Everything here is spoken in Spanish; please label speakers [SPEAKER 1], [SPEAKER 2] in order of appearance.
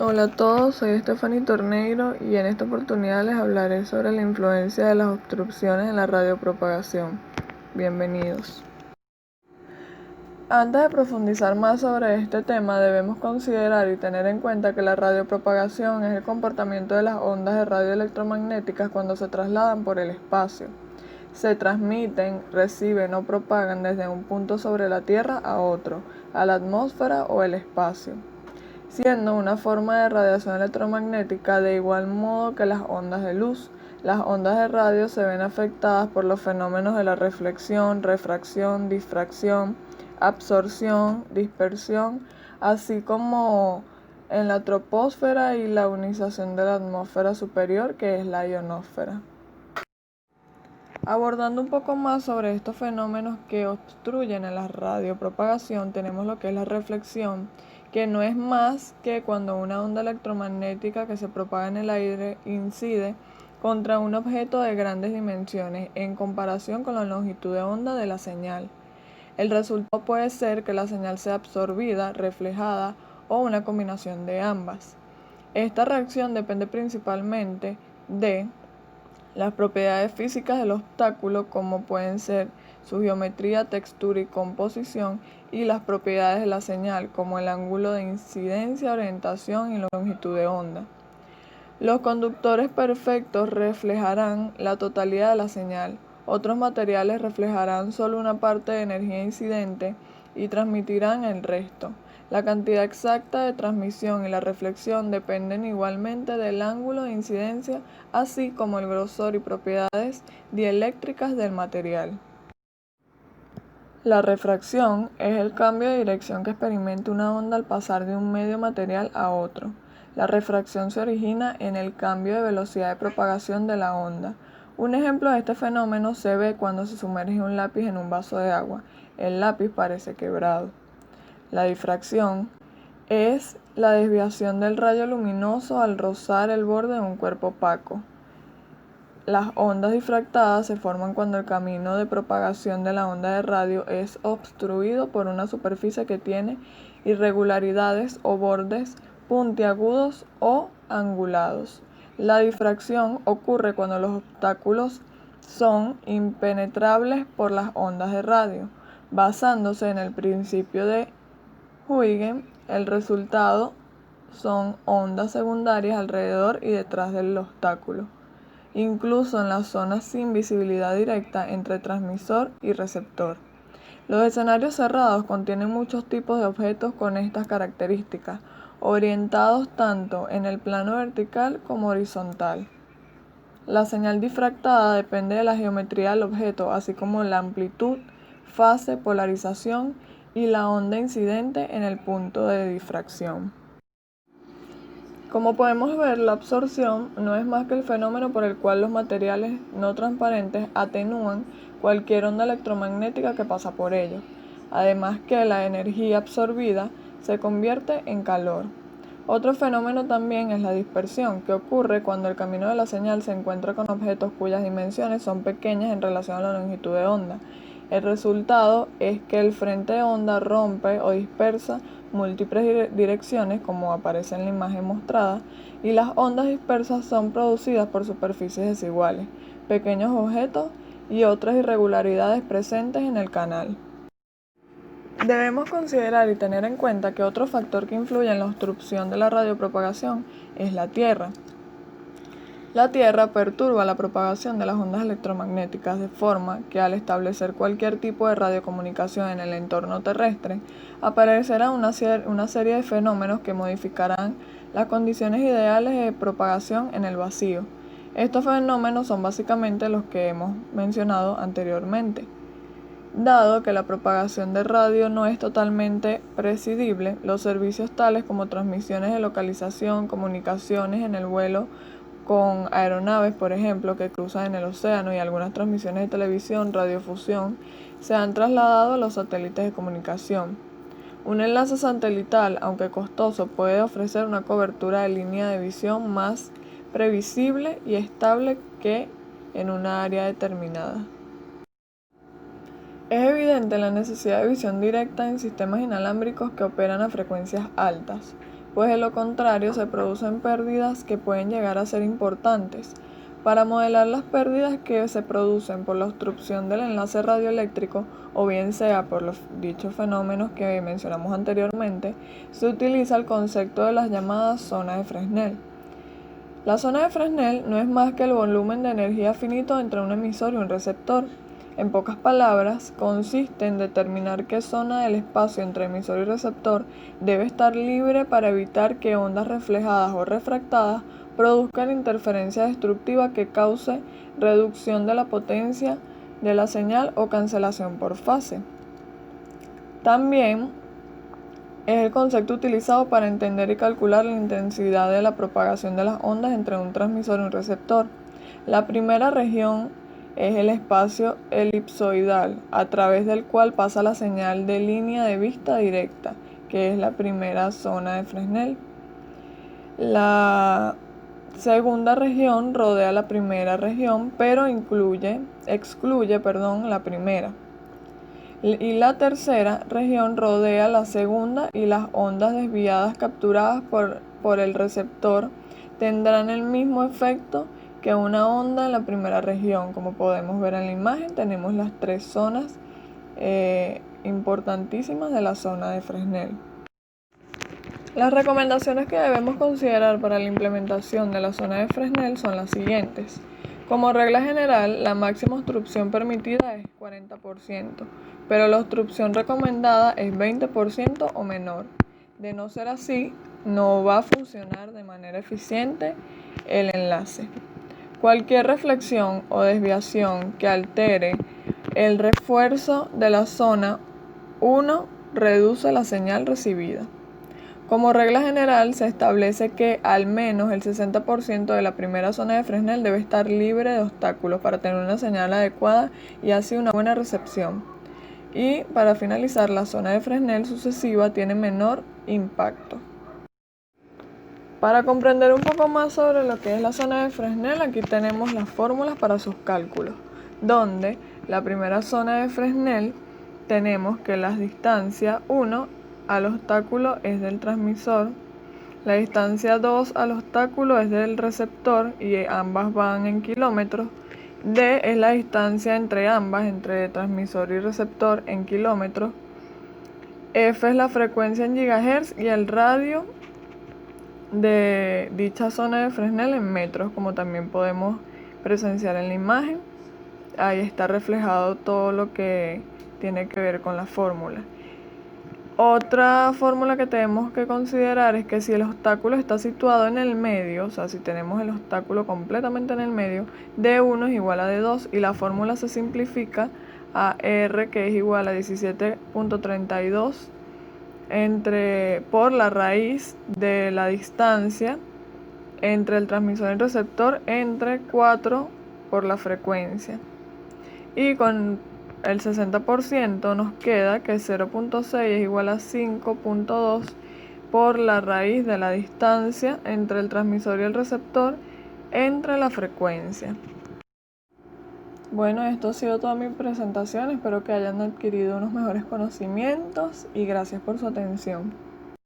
[SPEAKER 1] Hola a todos, soy Stephanie Torneiro y en esta oportunidad les hablaré sobre la influencia de las obstrucciones en la radiopropagación. Bienvenidos. Antes de profundizar más sobre este tema, debemos considerar y tener en cuenta que la radiopropagación es el comportamiento de las ondas de radio electromagnéticas cuando se trasladan por el espacio. Se transmiten, reciben o propagan desde un punto sobre la Tierra a otro, a la atmósfera o el espacio, siendo una forma de radiación electromagnética de igual modo que las ondas de luz. Las ondas de radio se ven afectadas por los fenómenos de la reflexión, refracción, difracción, absorción, dispersión, así como en la troposfera y la ionización de la atmósfera superior, que es la ionosfera. Abordando un poco más sobre estos fenómenos que obstruyen a la radiopropagación, tenemos lo que es la reflexión, que no es más que cuando una onda electromagnética que se propaga en el aire incide contra un objeto de grandes dimensiones en comparación con la longitud de onda de la señal. El resultado puede ser que la señal sea absorbida, reflejada o una combinación de ambas. Esta reacción depende principalmente de las propiedades físicas del obstáculo, como pueden ser su geometría, textura y composición, y las propiedades de la señal, como el ángulo de incidencia, orientación y longitud de onda. Los conductores perfectos reflejarán la totalidad de la señal. Otros materiales reflejarán solo una parte de energía incidente y transmitirán el resto. La cantidad exacta de transmisión y la reflexión dependen igualmente del ángulo de incidencia, así como el grosor y propiedades dieléctricas del material. La refracción es el cambio de dirección que experimenta una onda al pasar de un medio material a otro. La refracción se origina en el cambio de velocidad de propagación de la onda. Un ejemplo de este fenómeno se ve cuando se sumerge un lápiz en un vaso de agua. El lápiz parece quebrado. La difracción es la desviación del rayo luminoso al rozar el borde de un cuerpo opaco. Las ondas difractadas se forman cuando el camino de propagación de la onda de radio es obstruido por una superficie que tiene irregularidades o bordes puntiagudos o angulados. La difracción ocurre cuando los obstáculos son impenetrables por las ondas de radio. Basándose en el principio de Huygens, el resultado son ondas secundarias alrededor y detrás del obstáculo, incluso en las zonas sin visibilidad directa entre transmisor y receptor. Los escenarios cerrados contienen muchos tipos de objetos con estas características, orientados tanto en el plano vertical como horizontal. La señal difractada depende de la geometría del objeto, así como la amplitud, fase, polarización y la onda incidente en el punto de difracción. Como podemos ver, la absorción no es más que el fenómeno por el cual los materiales no transparentes atenúan cualquier onda electromagnética que pasa por ellos, además que la energía absorbida se convierte en calor. Otro fenómeno también es la dispersión, que ocurre cuando el camino de la señal se encuentra con objetos cuyas dimensiones son pequeñas en relación a la longitud de onda. El resultado es que el frente de onda rompe o dispersa múltiples direcciones, como aparece en la imagen mostrada, y las ondas dispersas son producidas por superficies desiguales, pequeños objetos y otras irregularidades presentes en el canal. Debemos considerar y tener en cuenta que otro factor que influye en la obstrucción de la radiopropagación es la Tierra. La Tierra perturba la propagación de las ondas electromagnéticas de forma que al establecer cualquier tipo de radiocomunicación en el entorno terrestre, aparecerá una serie de fenómenos que modificarán las condiciones ideales de propagación en el vacío. Estos fenómenos son básicamente los que hemos mencionado anteriormente. Dado que la propagación de radio no es totalmente predecible, los servicios tales como transmisiones de localización, comunicaciones en el vuelo con aeronaves, por ejemplo, que cruzan en el océano, y algunas transmisiones de televisión, radiofusión, se han trasladado a los satélites de comunicación. Un enlace satelital, aunque costoso, puede ofrecer una cobertura de línea de visión más previsible y estable que en una área determinada. Es evidente la necesidad de visión directa en sistemas inalámbricos que operan a frecuencias altas. pues de lo contrario se producen pérdidas que pueden llegar a ser importantes. Para modelar las pérdidas que se producen por la obstrucción del enlace radioeléctrico, o bien sea por los dichos fenómenos que mencionamos anteriormente, se utiliza el concepto de las llamadas zonas de Fresnel. La zona de Fresnel no es más que el volumen de energía finito entre un emisor y un receptor. En pocas palabras, consiste en determinar qué zona del espacio entre emisor y receptor debe estar libre para evitar que ondas reflejadas o refractadas produzcan interferencia destructiva que cause reducción de la potencia de la señal o cancelación por fase. También es el concepto utilizado para entender y calcular la intensidad de la propagación de las ondas entre un transmisor y un receptor. La primera región es el espacio elipsoidal, a través del cual pasa la señal de línea de vista directa, que es la primera zona de Fresnel. La segunda región rodea la primera región, pero excluye la primera. Y la tercera región rodea la segunda, y las ondas desviadas capturadas por el receptor tendrán el mismo efecto que una onda en la primera región. Como podemos ver en la imagen, tenemos las tres zonas importantísimas de la zona de Fresnel. Las recomendaciones que debemos considerar para la implementación de la zona de Fresnel son las siguientes. Como regla general, la máxima obstrucción permitida es 40%, pero la obstrucción recomendada es 20% o menor. De no ser así, no va a funcionar de manera eficiente el enlace. Cualquier reflexión o desviación que altere el refuerzo de la zona 1 reduce la señal recibida. Como regla general, se establece que al menos el 60% de la primera zona de Fresnel debe estar libre de obstáculos para tener una señal adecuada y así una buena recepción. Y para finalizar, la zona de Fresnel sucesiva tiene menor impacto. Para comprender un poco más sobre lo que es la zona de Fresnel, aquí tenemos las fórmulas para sus cálculos, donde la primera zona de Fresnel tenemos que la distancia 1 al obstáculo es del transmisor, la distancia 2 al obstáculo es del receptor y ambas van en kilómetros. D es la distancia entre ambas, entre transmisor y receptor, en kilómetros. F es la frecuencia en gigahertz y el radio de dicha zona de Fresnel en metros, como también podemos presenciar en la imagen. Ahí está reflejado todo lo que tiene que ver con la fórmula. Otra fórmula que tenemos que considerar es que si el obstáculo está situado en el medio, o sea, si tenemos el obstáculo completamente en el medio, D1 es igual a D2 y la fórmula se simplifica a R, que es igual a 17.32 por la raíz de la distancia entre el transmisor y el receptor entre 4 por la frecuencia. Y con el 60% nos queda que 0.6 es igual a 5.2 por la raíz de la distancia entre el transmisor y el receptor entre la frecuencia. Bueno, esto ha sido toda mi presentación. Espero que hayan adquirido unos mejores conocimientos y gracias por su atención.